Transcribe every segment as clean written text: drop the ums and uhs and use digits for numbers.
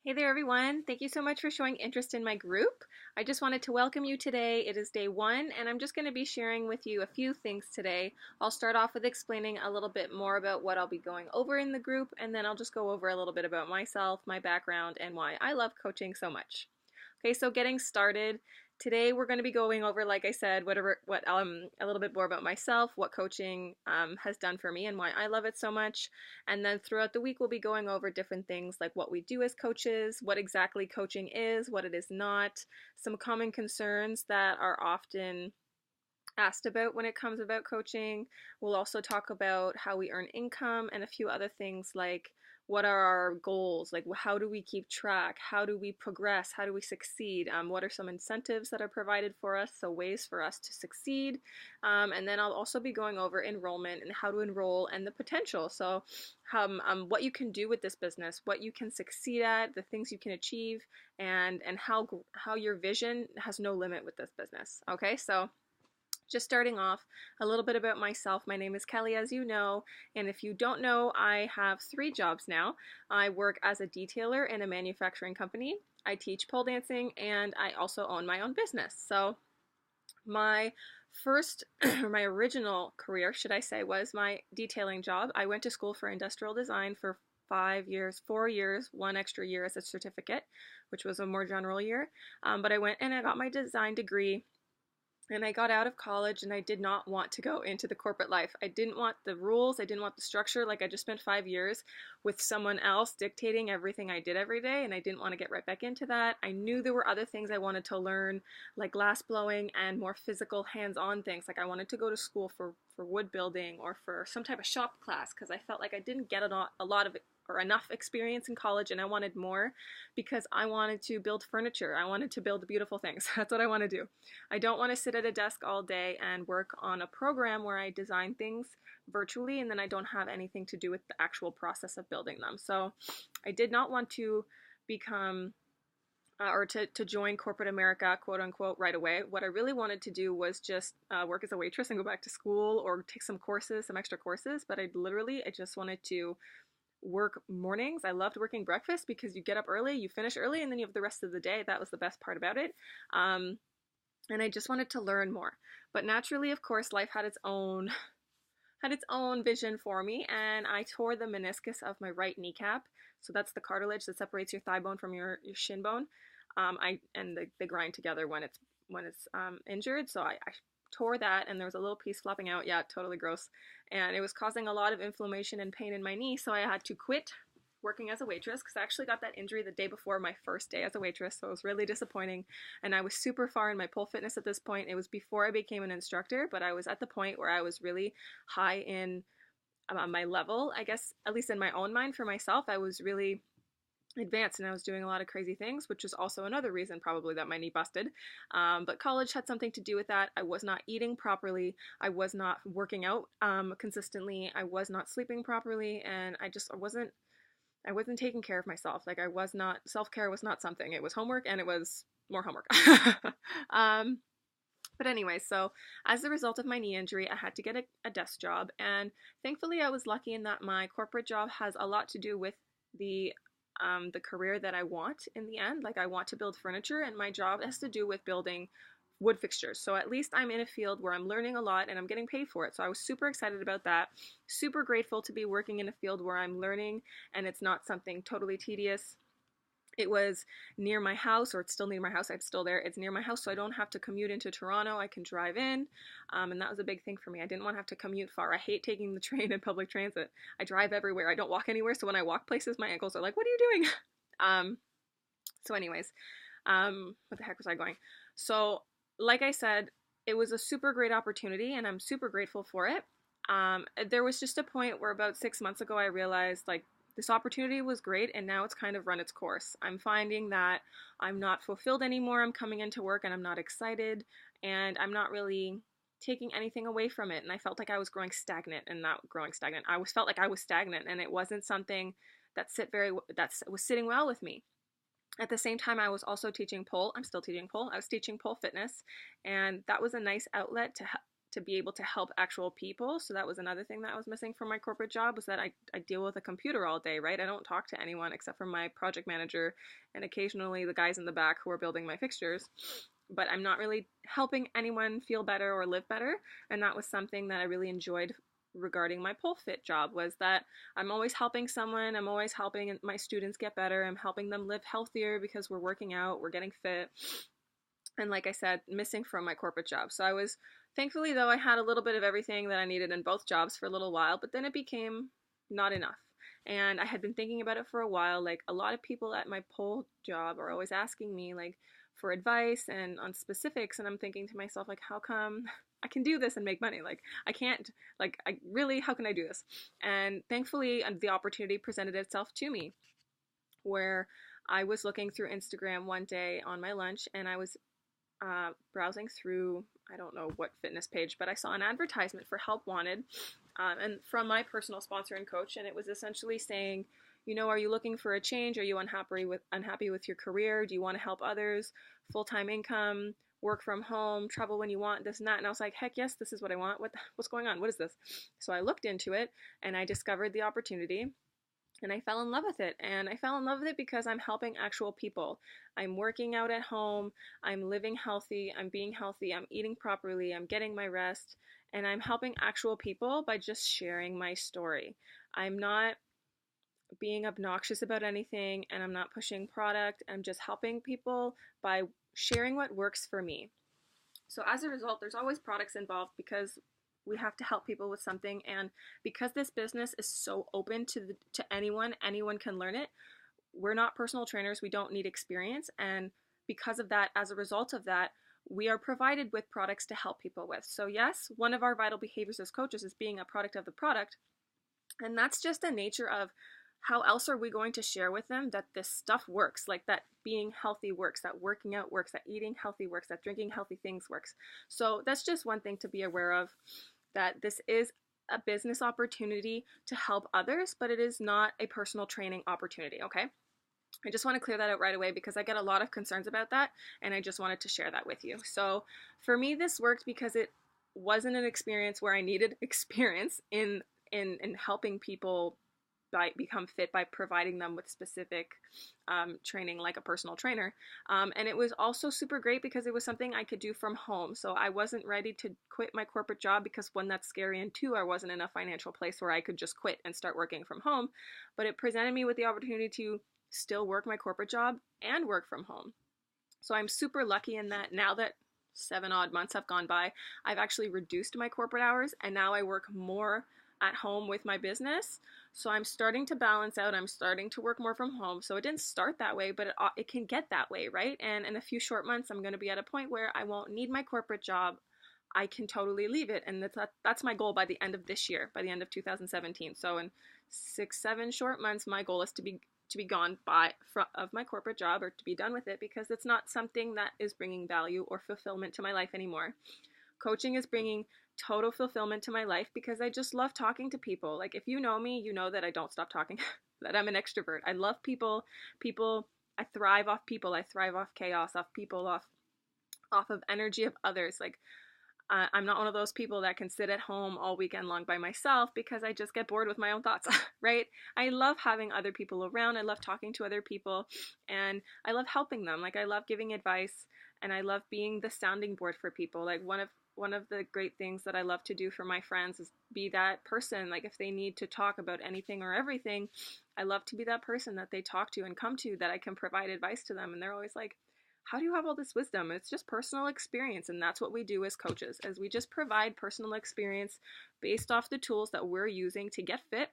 Hey there, everyone. Thank you so much for showing interest in my group. I just wanted to welcome you today. It is day one, and I'm just going to be sharing with you a few things today. I'll start off with explaining a little bit more about what I'll be going over in the group, and then I'll just go over a little bit about myself, my background, and why I love coaching so much. Okay, so getting started. Today we're going to be going over, like I said, a little bit more about myself, what coaching has done for me, and why I love it so much. And then throughout the week we'll be going over different things like what we do as coaches, what exactly coaching is, what it is not, some common concerns that are often asked about when it comes about coaching. We'll also talk about how we earn income and a few other things like what are our goals, like how do we keep track, how do we progress, how do we succeed, what are some incentives that are provided for us, so ways for us to succeed. And then I'll also be going over enrollment and how to enroll and the potential, so what you can do with this business, what you can succeed at, the things you can achieve, and how your vision has no limit with this business. Okay, so just starting off, a little bit about myself. My name is Kelly, as you know, and if you don't know, I have 3 jobs now. I work as a detailer in a manufacturing company, I teach pole dancing, and I also own my own business. So my first, or my original career, should I say, was my detailing job. I went to school for industrial design for 5 years, 4 years, 1 extra year as a certificate, which was a more general year. But I went and I got my design degree, and I got out of college and I did not want to go into the corporate life. I didn't want the rules, I didn't want the structure. Like, I just spent 5 years with someone else dictating everything I did every day, and I didn't want to get right back into that. I knew there were other things I wanted to learn, like glass blowing and more physical hands-on things. Like, I wanted to go to school for wood building or for some type of shop class, because I felt like I didn't get a lot of it or enough experience in college, and I wanted more because I wanted to build furniture. I wanted to build beautiful things. That's what I want to do. I don't want to sit at a desk all day and work on a program where I design things virtually and then I don't have anything to do with the actual process of building them. So I did not want to become or to join corporate America, quote unquote, right away. What I really wanted to do was just work as a waitress and go back to school or take some courses, some extra courses. But I just wanted to work mornings. I loved working breakfast because you get up early, you finish early, and then you have the rest of the day. That was the best part about it. And I just wanted to learn more. But naturally, of course, life had its own vision for me, and I tore the meniscus of my right kneecap. So that's the cartilage that separates your thigh bone from your shin bone. They grind together when it's injured. So I tore that, and there was a little piece flopping out. Yeah, totally gross. And it was causing a lot of inflammation and pain in my knee, so I had to quit working as a waitress because I actually got that injury the day before my first day as a waitress, so it was really disappointing. And I was super far in my pole fitness at this point. It was before I became an instructor, but I was at the point where I was really high in my level, I guess, at least in my own mind for myself. I was really advanced and I was doing a lot of crazy things, which was also another reason probably that my knee busted. But college had something to do with that. I was not eating properly. I was not working out consistently. I was not sleeping properly, and I wasn't taking care of myself. Like, I was not, self-care was not something. It was homework, and it was more homework. um, but anyway, so as a result of my knee injury, I had to get a desk job, and thankfully I was lucky in that my corporate job has a lot to do with the career that I want in the end. Like, I want to build furniture, and my job has to do with building wood fixtures. So at least I'm in a field where I'm learning a lot and I'm getting paid for it. So I was super excited about that. Super grateful to be working in a field where I'm learning and it's not something totally tedious. It was near my house, or it's still near my house. I'm still there. It's near my house, so I don't have to commute into Toronto. I can drive in, and that was a big thing for me. I didn't want to have to commute far. I hate taking the train and public transit. I drive everywhere. I don't walk anywhere, so when I walk places, my ankles are like, "What are you doing?" So anyways, what the heck was I going? So, like I said, it was a super great opportunity, and I'm super grateful for it. There was just a point where about 6 months ago, I realized, like, this opportunity was great, and now it's kind of run its course. I'm finding that I'm not fulfilled anymore. I'm coming into work and I'm not excited, and I'm not really taking anything away from it. And I felt like I was growing stagnant and not growing stagnant. I was felt like I was stagnant, and it wasn't something that was sitting well with me. At the same time, I was also teaching pole. I'm still teaching pole. I was teaching pole fitness, and that was a nice outlet to be able to help actual people. So that was another thing that I was missing from my corporate job, was that I deal with a computer all day, right? I don't talk to anyone except for my project manager and occasionally the guys in the back who are building my fixtures. But I'm not really helping anyone feel better or live better. And that was something that I really enjoyed regarding my pole fit job, was that I'm always helping someone. I'm always helping my students get better. I'm helping them live healthier because we're working out, we're getting fit. And like I said, missing from my corporate job. So I was, thankfully though, I had a little bit of everything that I needed in both jobs for a little while, but then it became not enough. And I had been thinking about it for a while. Like, a lot of people at my pole job are always asking me like for advice and on specifics, and I'm thinking to myself, like, how come I can do this and make money? Like, I can't, like, I really, how can I do this? And thankfully the opportunity presented itself to me, where I was looking through Instagram one day on my lunch, and I was browsing through, I don't know what fitness page, but I saw an advertisement for Help Wanted, and from my personal sponsor and coach, and it was essentially saying, you know, are you looking for a change? Are you unhappy with your career? Do you want to help others? Full-time income, work from home, travel when you want, this and that. And I was like, heck yes, this is what I want. What's going on? What is this? So I looked into it and I discovered the opportunity. And I fell in love with it. And I fell in love with it because I'm helping actual people. I'm working out at home. I'm living healthy. I'm being healthy. I'm eating properly. I'm getting my rest. And I'm helping actual people by just sharing my story. I'm not being obnoxious about anything, and I'm not pushing product. I'm just helping people by sharing what works for me. So as a result, there's always products involved because we have to help people with something, and because this business is so open to anyone can learn it. We're not personal trainers, we don't need experience, and because of that, as a result of that, we are provided with products to help people with. So yes, one of our vital behaviors as coaches is being a product of the product, and that's just the nature of how else are we going to share with them that this stuff works, like that being healthy works, that working out works, that eating healthy works, that drinking healthy things works. So that's just one thing to be aware of, that this is a business opportunity to help others, but it is not a personal training opportunity, okay? I just want to clear that out right away because I get a lot of concerns about that, and I just wanted to share that with you. So for me, this worked because it wasn't an experience where I needed experience in helping people become fit by providing them with specific training like a personal trainer. And it was also super great because it was something I could do from home. So I wasn't ready to quit my corporate job because, one, that's scary, and two, I wasn't in a financial place where I could just quit and start working from home. But it presented me with the opportunity to still work my corporate job and work from home. So I'm super lucky in that now that 7 odd months have gone by, I've actually reduced my corporate hours, and now I work more at home with my business. So I'm starting to balance out. I'm starting to work more from home. So it didn't start that way, but it can get that way, right? And in a few short months, I'm going to be at a point where I won't need my corporate job. I can totally leave it. And that's my goal by the end of this year, by the end of 2017. So in 6-7 short months, my goal is to be gone of my corporate job, or to be done with it, because it's not something that is bringing value or fulfillment to my life anymore. Coaching is bringing total fulfillment to my life because I just love talking to people. Like, if you know me, you know that I don't stop talking, that I'm an extrovert. I love people. I thrive off people. I thrive off chaos, off people, off of energy of others. Like, I'm not one of those people that can sit at home all weekend long by myself because I just get bored with my own thoughts, right? I love having other people around. I love talking to other people, and I love helping them. Like, I love giving advice, and I love being the sounding board for people. Like, one of the great things that I love to do for my friends is be that person. Like, if they need to talk about anything or everything, I love to be that person that they talk to and come to, that I can provide advice to them. And they're always like, how do you have all this wisdom? It's just personal experience. And that's what we do as coaches, is we just provide personal experience based off the tools that we're using to get fit.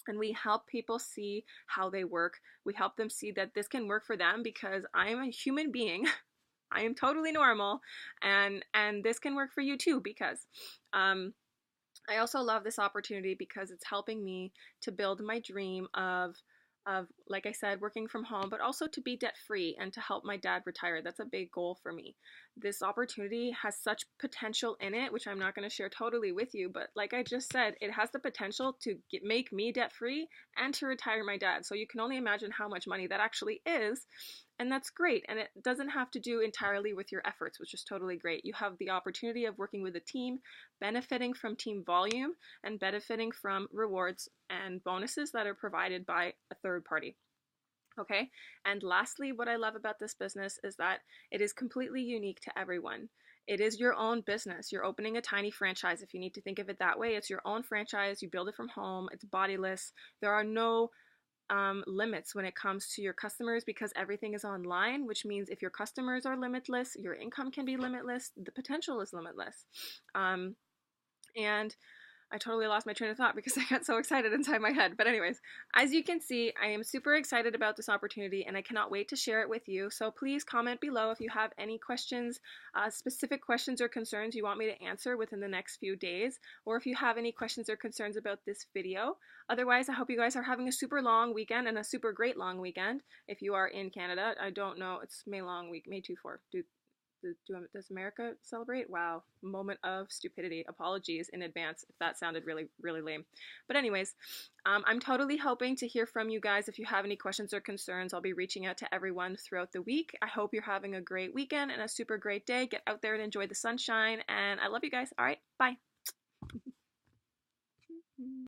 And we help people see how they work. We help them see that this can work for them because I am a human being. I am totally normal, and this can work for you too, because I also love this opportunity because it's helping me to build my dream of, like I said, working from home, but also to be debt free and to help my dad retire. That's a big goal for me. This opportunity has such potential in it, which I'm not going to share totally with you, but like I just said, it has the potential to make me debt free and to retire my dad. So you can only imagine how much money that actually is. And that's great. And it doesn't have to do entirely with your efforts, which is totally great. You have the opportunity of working with a team, benefiting from team volume, and benefiting from rewards and bonuses that are provided by a third party. Okay. And lastly, what I love about this business is that it is completely unique to everyone. It is your own business. You're opening a tiny franchise. If you need to think of it that way, it's your own franchise. You build it from home. It's bodiless. There are no limits when it comes to your customers because everything is online, which means if your customers are limitless, your income can be limitless, the potential is limitless. And I totally lost my train of thought because I got so excited inside my head. But anyways, as you can see, I am super excited about this opportunity and I cannot wait to share it with you. So please comment below if you have any questions, specific questions or concerns you want me to answer within the next few days, or if you have any questions or concerns about this video. Otherwise, I hope you guys are having a super long weekend and a super great long weekend. If you are in Canada, I don't know, it's May long week, May 2-4. Does America celebrate? Wow, moment of stupidity. Apologies in advance if that sounded really, really lame. But anyways, I'm totally hoping to hear from you guys. If you have any questions or concerns, I'll be reaching out to everyone throughout the week. I hope you're having a great weekend and a super great day. Get out there and enjoy the sunshine. And I love you guys. All right, bye.